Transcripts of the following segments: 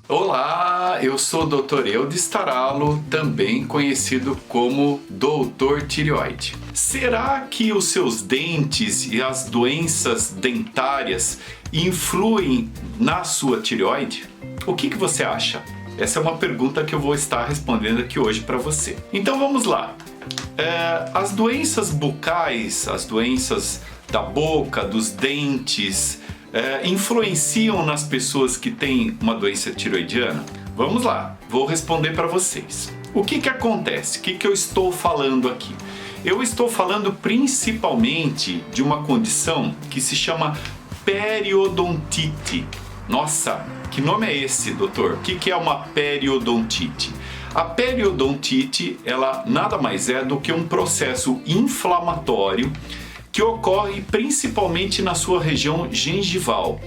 Olá, eu sou o Dr. Eudes Staralo, também conhecido como Doutor Tireoide. Será que os seus dentes e as doenças dentárias influem na sua tireoide? O que você acha? Essa é uma pergunta que eu vou estar respondendo aqui hoje para você. Então vamos lá. As doenças bucais, as doenças da boca, dos dentes, influenciam nas pessoas que têm uma doença tireoidiana? Vamos lá, vou responder para vocês. O que acontece? O que eu estou falando aqui? Eu estou falando principalmente de uma condição que se chama periodontite. Nossa, que nome é esse, doutor? O que é uma periodontite? A periodontite, ela nada mais é do que um processo inflamatório que ocorre principalmente na sua região gengival.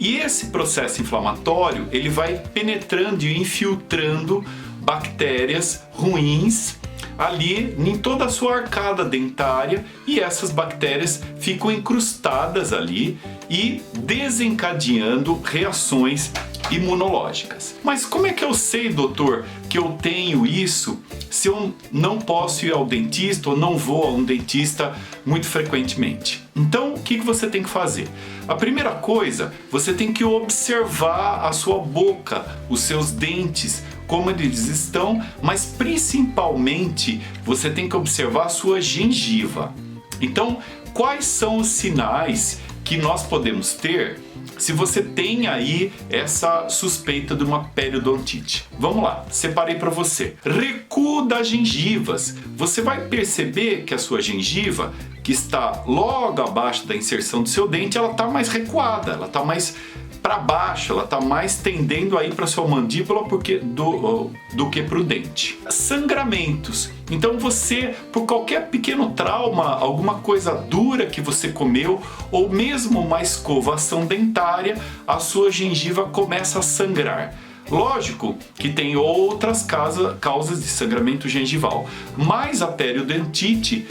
E esse processo inflamatório, ele vai penetrando e infiltrando bactérias ruins ali em toda a sua arcada dentária, e essas bactérias ficam incrustadas ali e desencadeando reações imunológicas. Mas como é que eu sei, doutor, que eu tenho isso se eu não posso ir ao dentista ou não vou a um dentista muito frequentemente? Então, o que você tem que fazer? A primeira coisa, você tem que observar a sua boca, os seus dentes, como eles estão, mas principalmente você tem que observar a sua gengiva. Então, quais são os sinais que nós podemos ter se você tem aí essa suspeita de uma periodontite? Vamos lá, separei para você. Recuo das gengivas. Você vai perceber que a sua gengiva, que está logo abaixo da inserção do seu dente, ela está mais recuada, ela está mais para baixo, ela está mais tendendo aí para sua mandíbula do que para o dente. Sangramentos. Então você, por qualquer pequeno trauma, alguma coisa dura que você comeu, ou mesmo uma escovação dentária, a sua gengiva começa a sangrar. Lógico que tem outras causas de sangramento gengival, mas a periodontite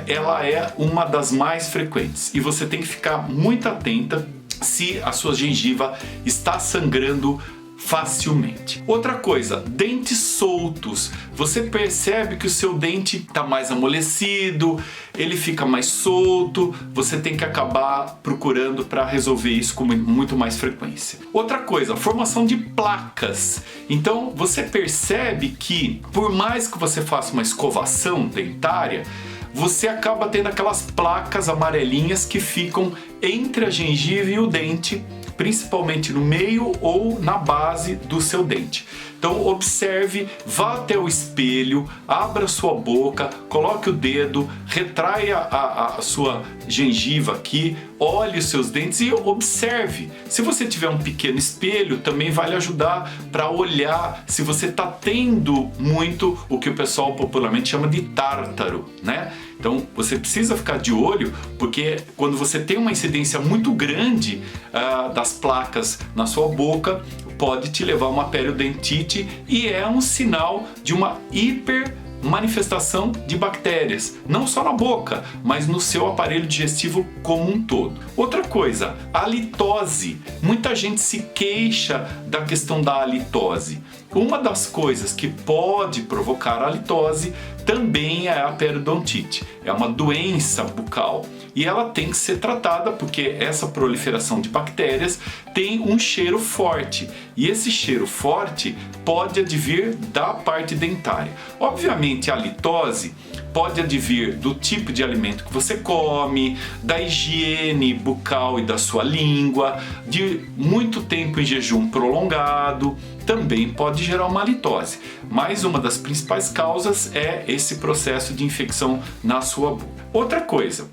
ela é uma das mais frequentes e você tem que ficar muito atenta se a sua gengiva está sangrando facilmente. Outra coisa, dentes soltos. Você percebe que o seu dente está mais amolecido, ele fica mais solto, você tem que acabar procurando para resolver isso com muito mais frequência. Outra coisa, formação de placas. Então você percebe que por mais que você faça uma escovação dentária, você acaba tendo aquelas placas amarelinhas que ficam entre a gengiva e o dente, principalmente no meio ou na base do seu dente. Então observe, vá até o espelho, abra sua boca, coloque o dedo, retraia a sua gengiva aqui, olhe os seus dentes e observe. Se você tiver um pequeno espelho, também vai lhe ajudar para olhar se você está tendo muito o que o pessoal popularmente chama de tártaro, né? Então você precisa ficar de olho, porque quando você tem uma incidência muito grande das placas na sua boca, pode te levar a uma periodontite e é um sinal de uma hipermanifestação de bactérias, não só na boca, mas no seu aparelho digestivo como um todo. Outra coisa, halitose. Muita gente se queixa da questão da halitose. Uma das coisas que pode provocar halitose também é a periodontite. É uma doença bucal e ela tem que ser tratada porque essa proliferação de bactérias tem um cheiro forte e esse cheiro forte pode advir da parte dentária. Obviamente a halitose pode advir do tipo de alimento que você come, da higiene bucal e da sua língua, de muito tempo em jejum prolongado, também pode gerar uma halitose. Mas uma das principais causas é esse processo de infecção na sua boca. Outra coisa,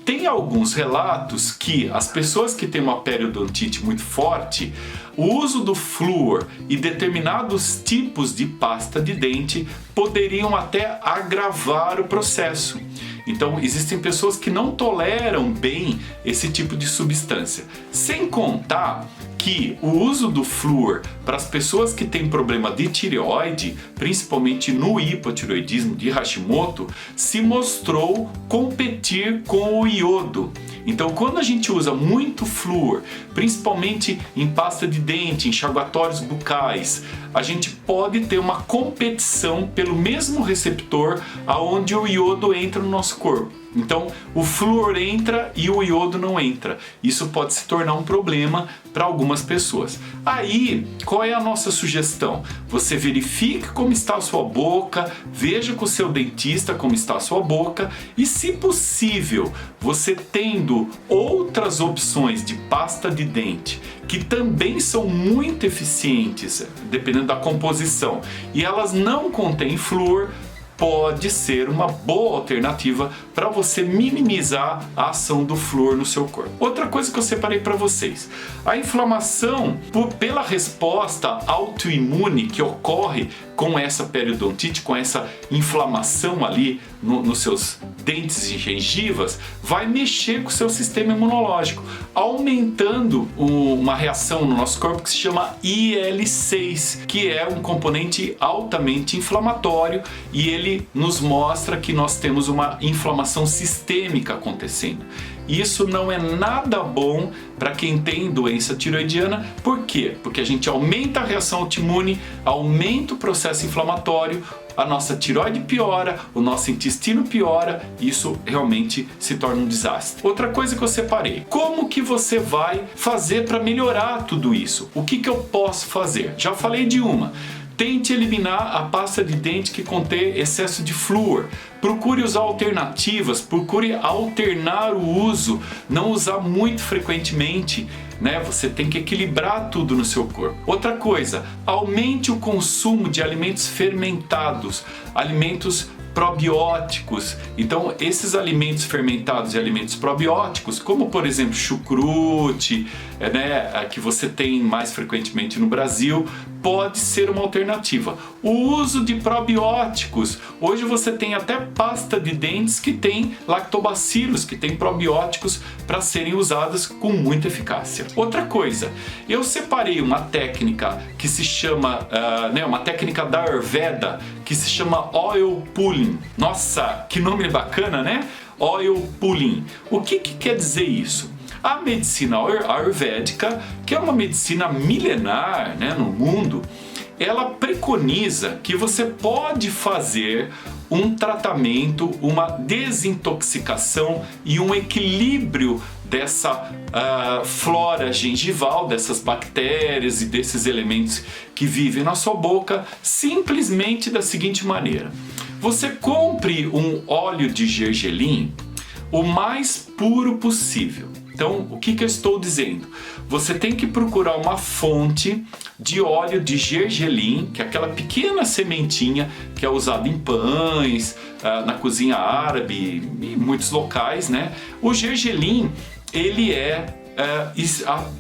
tem alguns relatos que as pessoas que têm uma periodontite muito forte, o uso do flúor e determinados tipos de pasta de dente poderiam até agravar o processo. Então existem pessoas que não toleram bem esse tipo de substância. Sem contar que o uso do flúor para as pessoas que têm problema de tireoide, principalmente no hipotireoidismo de Hashimoto, se mostrou competir com o iodo. Então, quando a gente usa muito flúor, principalmente em pasta de dente, enxaguatórios bucais, a gente pode ter uma competição pelo mesmo receptor aonde o iodo entra no nosso corpo. Então, o flúor entra e o iodo não entra. Isso pode se tornar um problema para algumas pessoas. Aí, qual é a nossa sugestão? Você verifique como está a sua boca, veja com o seu dentista como está a sua boca e, se possível, você tendo outras opções de pasta de dente que também são muito eficientes, dependendo da composição, e elas não contêm flúor, pode ser uma boa alternativa para você minimizar a ação do flúor no seu corpo. Outra coisa que eu separei para vocês: a inflamação pela resposta autoimune que ocorre com essa periodontite, com essa inflamação ali nos seus dentes e gengivas, vai mexer com o seu sistema imunológico, aumentando uma reação no nosso corpo que se chama IL-6, que é um componente altamente inflamatório, e ele nos mostra que nós temos uma inflamação sistêmica acontecendo. Isso não é nada bom para quem tem doença tiroidiana. Por quê? Porque a gente aumenta a reação autoimune, aumenta o processo inflamatório, a nossa tireoide piora, o nosso intestino piora, e isso realmente se torna um desastre. Outra coisa que eu separei: como que você vai fazer para melhorar tudo isso? O que eu posso fazer? Já falei de uma. Tente eliminar a pasta de dente que contém excesso de flúor. Procure usar alternativas, procure alternar o uso, não usar muito frequentemente, né? Você tem que equilibrar tudo no seu corpo. Outra coisa, aumente o consumo de alimentos fermentados, alimentos probióticos. Então, esses alimentos fermentados e alimentos probióticos, como por exemplo chucrute, né, que você tem mais frequentemente no Brasil, pode ser uma alternativa. O uso de probióticos: hoje você tem até pasta de dentes que tem lactobacilos, que tem probióticos para serem usadas com muita eficácia. Outra coisa, eu separei uma técnica que se chama, uma técnica da Ayurveda, que se chama Oil Pulling. Nossa, que nome bacana, né? Oil Pulling. O que quer dizer isso? A medicina ayurvédica, que é uma medicina milenar, né, no mundo, ela preconiza que você pode fazer um tratamento, uma desintoxicação e um equilíbrio dessa flora gengival, dessas bactérias e desses elementos que vivem na sua boca, simplesmente da seguinte maneira: você compre um óleo de gergelim o mais puro possível. Então, o que eu estou dizendo? Você tem que procurar uma fonte de óleo de gergelim, que é aquela pequena sementinha que é usada em pães, na cozinha árabe, em muitos locais, né? O gergelim, ele é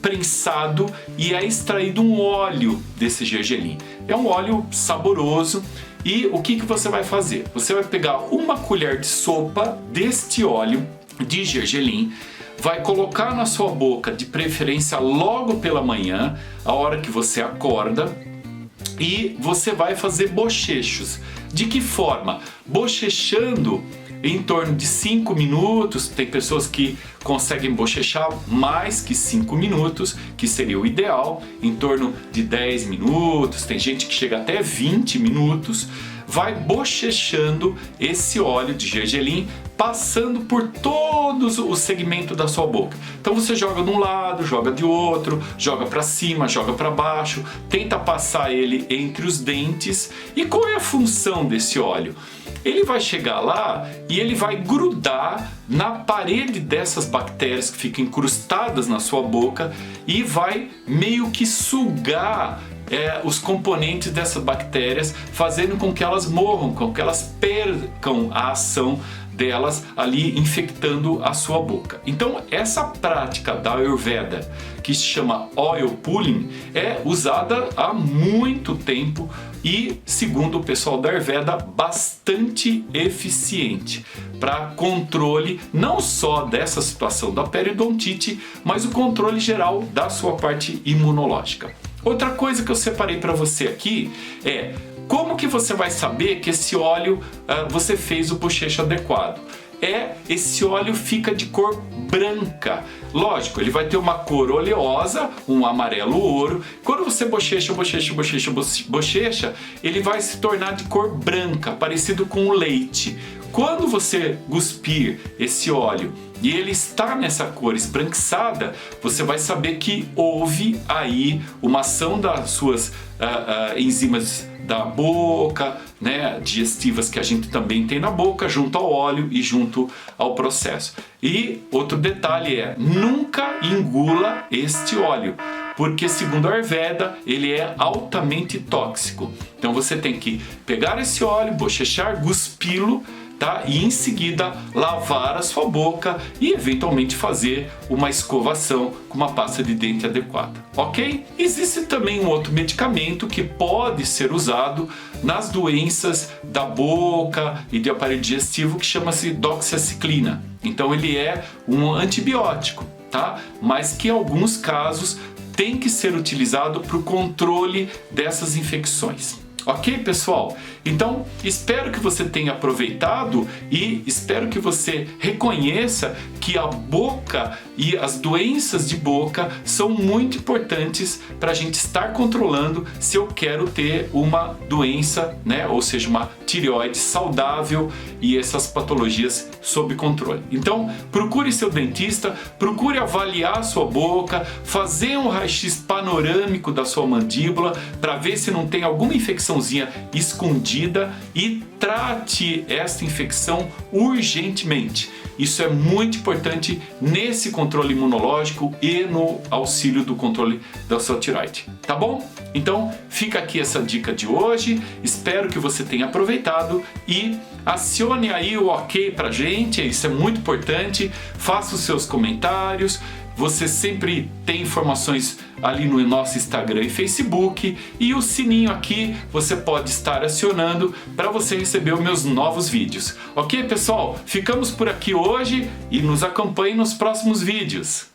prensado e é extraído um óleo desse gergelim. É um óleo saboroso. E o que você vai fazer? Você vai pegar uma colher de sopa deste óleo de gergelim, vai colocar na sua boca, de preferência logo pela manhã, a hora que você acorda, e você vai fazer bochechos. De que forma? Bochechando em torno de 5 minutos. Tem pessoas que conseguem bochechar mais que 5 minutos, que seria o ideal, em torno de 10 minutos, tem gente que chega até 20 minutos. Vai bochechando esse óleo de gergelim, passando por todos os segmentos da sua boca. Então você joga de um lado, joga de outro, joga para cima, joga para baixo, tenta passar ele entre os dentes. E qual é a função desse óleo? Ele vai chegar lá e ele vai grudar na parede dessas bactérias que ficam incrustadas na sua boca e vai meio que sugar os componentes dessas bactérias, fazendo com que elas morram, com que elas percam a ação delas ali infectando a sua boca. Então essa prática da Ayurveda, que se chama oil pulling, é usada há muito tempo e, segundo o pessoal da Ayurveda, bastante eficiente para controle não só dessa situação da periodontite, mas o controle geral da sua parte imunológica. Outra coisa que eu separei para você aqui é como que você vai saber que esse óleo você fez o bochecho adequado. Esse óleo fica de cor branca. Lógico, ele vai ter uma cor oleosa, um amarelo ouro. Quando você bochecha, ele vai se tornar de cor branca, parecido com o leite. Quando você cuspir esse óleo e ele está nessa cor esbranquiçada, você vai saber que houve aí uma ação das suas enzimas da boca, né, digestivas que a gente também tem na boca, junto ao óleo e junto ao processo. E outro detalhe nunca engula este óleo, porque segundo a Ayurveda, ele é altamente tóxico. Então você tem que pegar esse óleo, bochechar, cuspi-lo, tá? E em seguida lavar a sua boca e eventualmente fazer uma escovação com uma pasta de dente adequada, ok? Existe também um outro medicamento que pode ser usado nas doenças da boca e do aparelho digestivo, que chama-se doxiciclina. Então ele é um antibiótico, tá? Mas que em alguns casos tem que ser utilizado para o controle dessas infecções. Ok, pessoal? Então, espero que você tenha aproveitado e espero que você reconheça que a boca e as doenças de boca são muito importantes para a gente estar controlando se eu quero ter uma doença, né? Ou seja, uma tireoide saudável e essas patologias sob controle. Então, procure seu dentista, procure avaliar a sua boca, fazer um raio-x panorâmico da sua mandíbula para ver se não tem alguma infecçãozinha escondida e trate esta infecção urgentemente. Isso é muito importante nesse controle imunológico e no auxílio do controle da sua tireoide, tá bom? Então fica aqui essa dica de hoje, espero que você tenha aproveitado e acione aí o ok pra gente, isso é muito importante, faça os seus comentários. Você sempre tem informações ali no nosso Instagram e Facebook, e o sininho aqui você pode estar acionando para você receber os meus novos vídeos. Ok, pessoal? Ficamos por aqui hoje e nos acompanhe nos próximos vídeos.